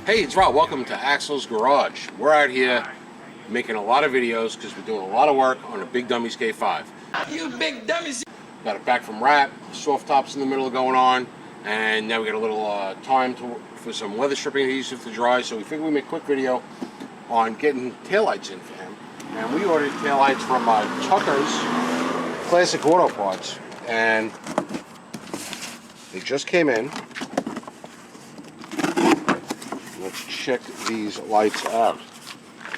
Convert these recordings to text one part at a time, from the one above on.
Hey, it's Rob. Welcome to Axel's Garage. We're out here making a lot of videos because we're doing a lot of work on a Big Dummies K5. You big dummies! Got it back from wrap, soft tops in the middle going on, and now we got a little time for some weather stripping adhesive to dry, so we figured we'd make a quick video on getting taillights in for him. And we ordered taillights from Tucker's Classic Auto Parts, and they just came in. Let's check these lights out.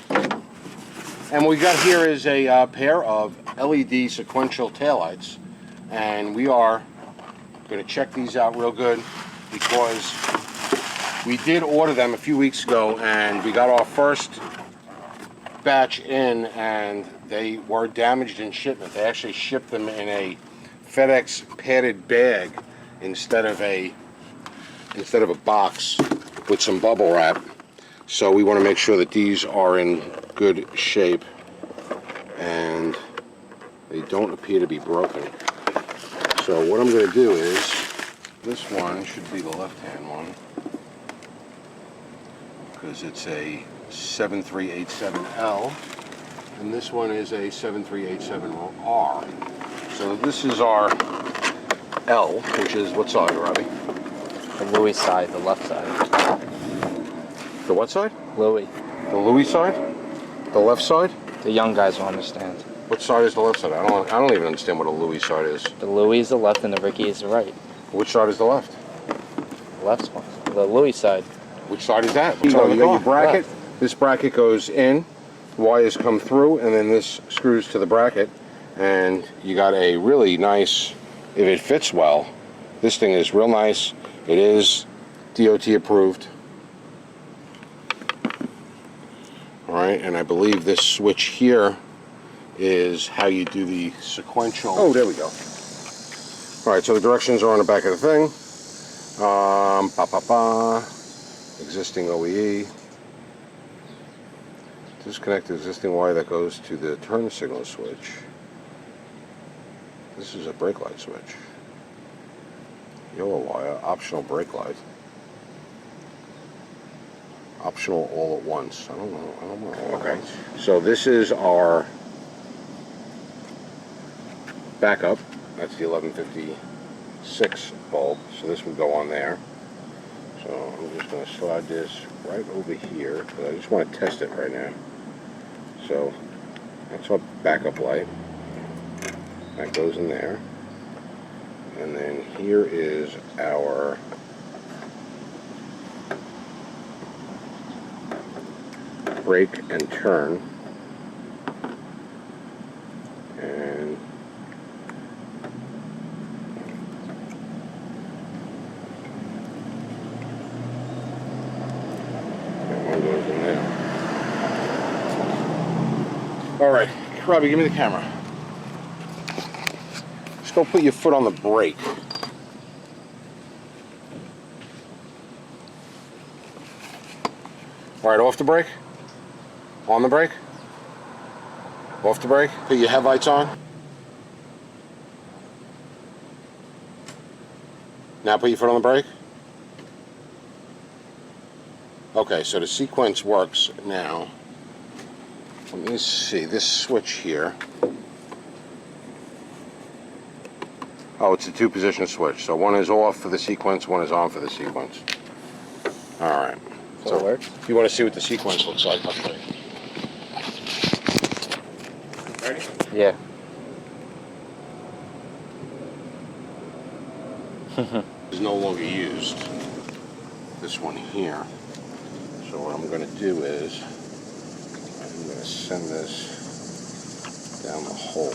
And what we got here is a pair of LED sequential taillights, and we are going to check these out real good because we did order them a few weeks ago and we got our first batch in and they were damaged in shipment. They actually shipped them in a FedEx padded bag instead of a box with some bubble wrap. So we want to make sure that these are in good shape and they don't appear to be broken. So what I'm going to do is, this one should be the left-hand one because it's a 7387L and this one is a 7387R. So this is our L, which is what side, Robbie? The Louis side, the left side. The what side? Louis. The Louis side? The left side? The young guys will understand. What side is the left side? I don't even understand what a Louis side is. The Louis is the left and the Ricky is the right. Which side is the left? The left one. The Louis side. Which side is that? You got your bracket. Left. This bracket goes in, wires come through, and then this screws to the bracket, and you got a really nice, if it fits well, this thing is real nice. It is DOT approved. Alright, and I believe this switch here is how you do the sequential. Oh, there we go. Alright, so the directions are on the back of the thing. Existing OEE. Disconnect the existing wire that goes to the turn signal switch. This is a brake light switch. Yellow wire, optional brake light. Optional all at once. I don't know. Okay. So this is our backup. That's the 1156 bulb. So this would go on there. So I'm just going to slide this right over here. But I just want to test it right now. So that's our backup light. That goes in there. And then here is our brake and turn. And that one goes in there. Alright, Robbie, give me the camera. Just go put your foot on the brake. Alright, off the brake. On the brake. Off the brake. Put your headlights on. Now put your foot on the brake. Okay, so the sequence works now. Let me see, this switch here. Oh, it's a two-position switch. So one is off for the sequence, one is on for the sequence. Alright. So it works? If you want to see what the sequence looks like, I'll show you. Ready? Yeah. Is no longer used. This one here. So what I'm going to do is I'm going to send this down the hole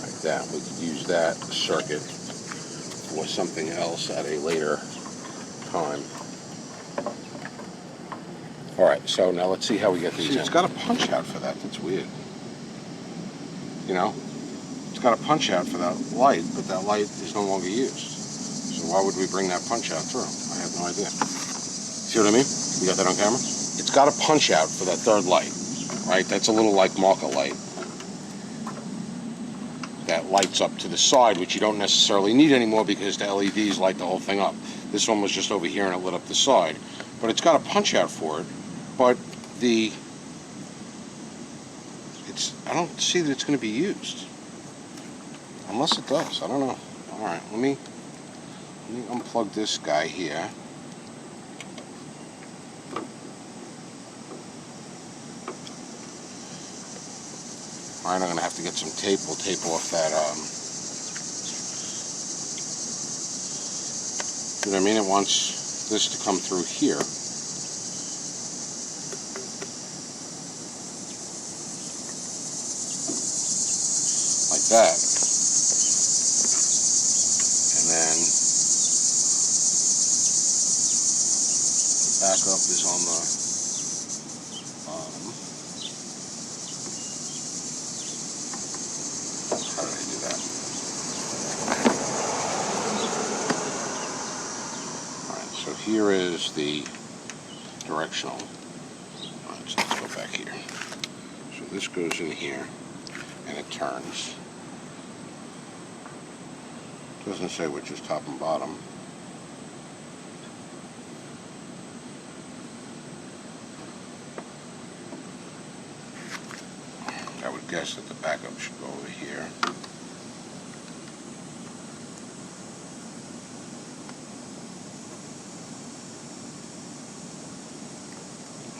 like that. We could use that circuit for something else at a later time. Alright, so now let's see how we get these in. It's got a punch out for that. That's weird. You know? It's got a punch out for that light, but that light is no longer used. So why would we bring that punch out through? I have no idea. See what I mean? You got that on camera? It's got a punch out for that third light, right? That's a little like marker light. That lights up to the side, which you don't necessarily need anymore because the LEDs light the whole thing up. This one was just over here and it lit up the side. But it's got a punch out for it. But I don't see that it's going to be used. Unless it does. I don't know. Alright, let me unplug this guy here. Alright, I'm going to have to get some tape. We'll tape off that, you know what I mean? It wants this to come through here. Like that. And then the backup is on the how did I do that? Alright, so here is the directional. Alright, so let's go back here. So this goes in here and it turns. Doesn't say which is top and bottom. I would guess that the backup should go over here.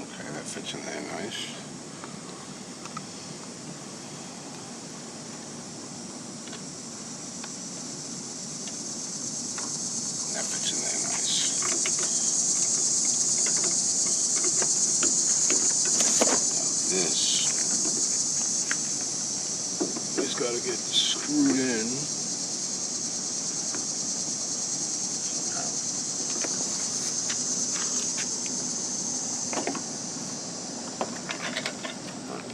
Okay, that fits in there nice. That fits in there nice. Now this got to get screwed in.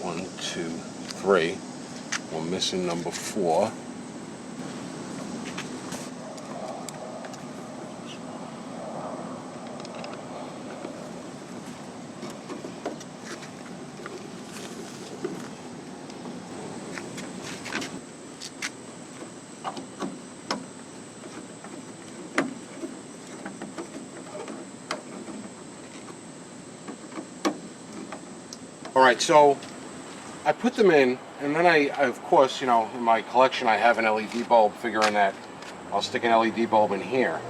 One, two, three. We're missing number 4. Alright, so I put them in, and then I of course, you know, in my collection I have an LED bulb, figuring that I'll stick an LED bulb in here.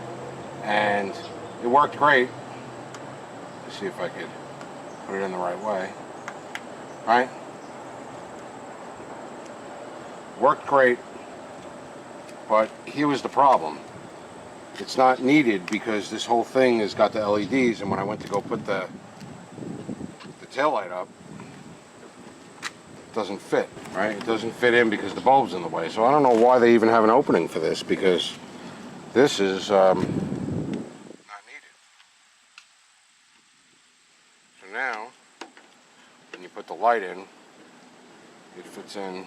And it worked great. Let's see if I could put it in the right way. Right? Worked great, but here was the problem. It's not needed because this whole thing has got the LEDs, and when I went to go put the taillight up, it doesn't fit, right? It doesn't fit in because the bulb's in the way. So I don't know why they even have an opening for this, because this is not needed. So now, when you put the light in, it fits in.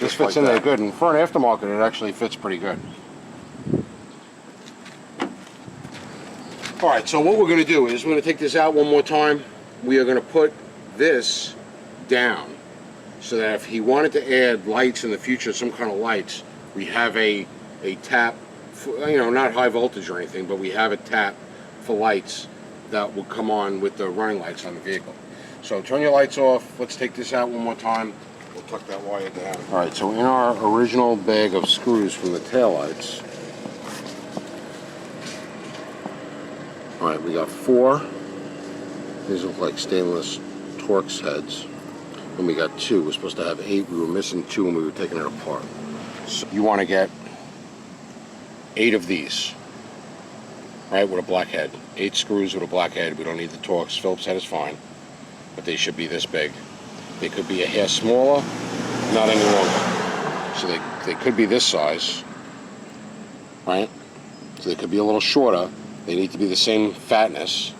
This fits in there good, and for an aftermarket, it actually fits pretty good. All right, so what we're going to do is we're going to take this out one more time. We are going to put this down so that if he wanted to add lights in the future, some kind of lights, we have a tap, for, you know, not high voltage or anything, but we have a tap for lights that will come on with the running lights on the vehicle. So turn your lights off. Let's take this out one more time. We'll tuck that wire down. All right, so in our original bag of screws from the taillights, all right, we got 4. These look like stainless Torx heads. And we got 2. We're supposed to have 8. We were missing 2 and we were taking it apart. So you want to get 8 of these, right, with a black head. 8 screws with a black head. We don't need the Torx. Phillips head is fine, but they should be this big. They could be a hair smaller, not any longer. So they could be this size, right? So they could be a little shorter. They need to be the same fatness,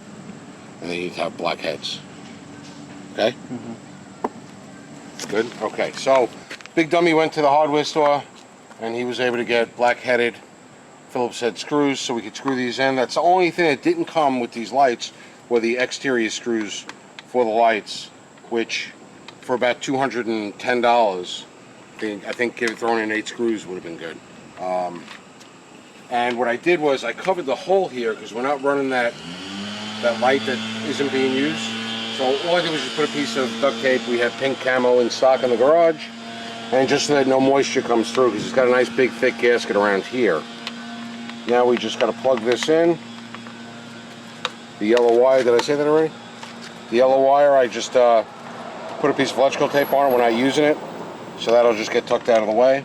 and they need to have black heads. Okay? Mm-hmm. Good? Okay, so Big Dummy went to the hardware store, and he was able to get black-headed Phillips head screws so we could screw these in. That's the only thing that didn't come with these lights were the exterior screws for the lights, which for about $210, I think throwing in 8 screws would have been good. And what I did was I covered the hole here because we're not running that light that isn't being used. So all I did was just put a piece of duct tape. We have pink camo in stock in the garage, and just so that no moisture comes through, because it's got a nice big thick gasket around here. Now we just got to plug this in. The yellow wire, did I say that already? The yellow wire, I just put a piece of electrical tape on it. We're not using it, so that'll just get tucked out of the way.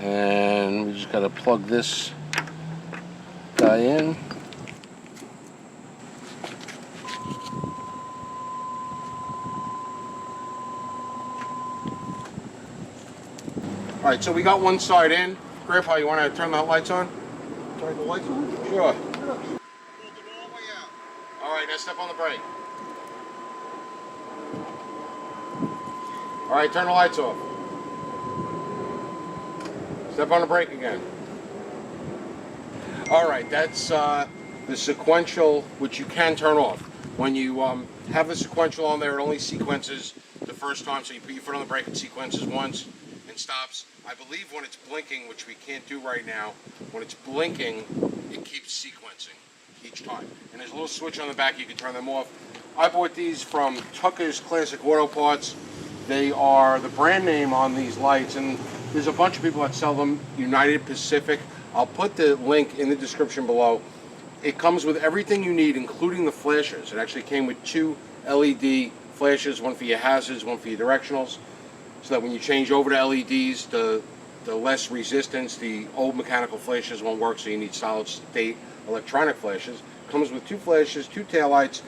And we just got to plug this guy in. Alright, so we got one side in. Grandpa, you want to turn the lights on? Turn the lights on? Sure. Alright, now step on the brake. Alright, turn the lights off. Step on the brake again. Alright, that's the sequential, which you can turn off. When you have the sequential on there, it only sequences the first time, so you put your foot on the brake and sequences once and stops. I believe when it's blinking, which we can't do right now, when it's blinking, it keeps sequencing each time. And there's a little switch on the back, you can turn them off. I bought these from Tucker's Classic Auto Parts. They are the brand name on these lights, and there's a bunch of people that sell them. United Pacific. I'll put the link in the description below. It comes with everything you need, including the flashes. It actually came with 2 LED flashes, one for your hazards, one for your directionals, so that when you change over to LEDs, the less resistance, the old mechanical flashes won't work, so you need solid state electronic flashes. Comes with 2 flashes, 2 taillights,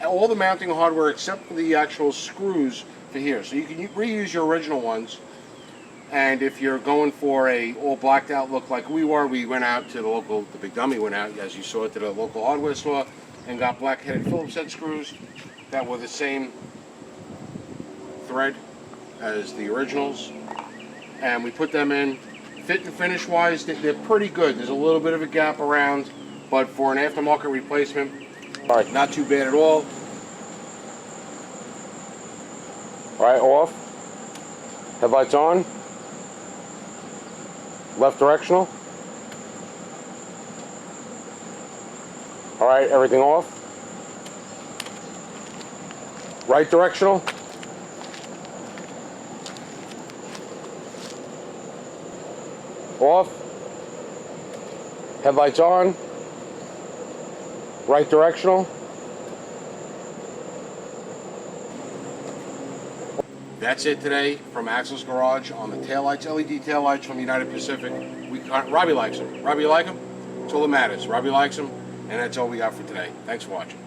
all the mounting hardware except for the actual screws for here. So you can reuse your original ones. And if you're going for a all blacked out look like we were, we went out to the Big Dummy went out, as you saw, to the local hardware store and got black-headed Phillips head screws that were the same thread as the originals. And we put them in. Fit and finish wise, they're pretty good. There's a little bit of a gap around, but for an aftermarket replacement, not too bad at all. All right, off. Headlights on. Left directional. All right, everything off. Right directional. Off. Headlights on. Right directional. That's it today from Axel's Garage on the taillights, LED taillights from United Pacific. Robbie likes them. Robbie, you like them? That's all that matters. Robbie likes them, and that's all we got for today. Thanks for watching.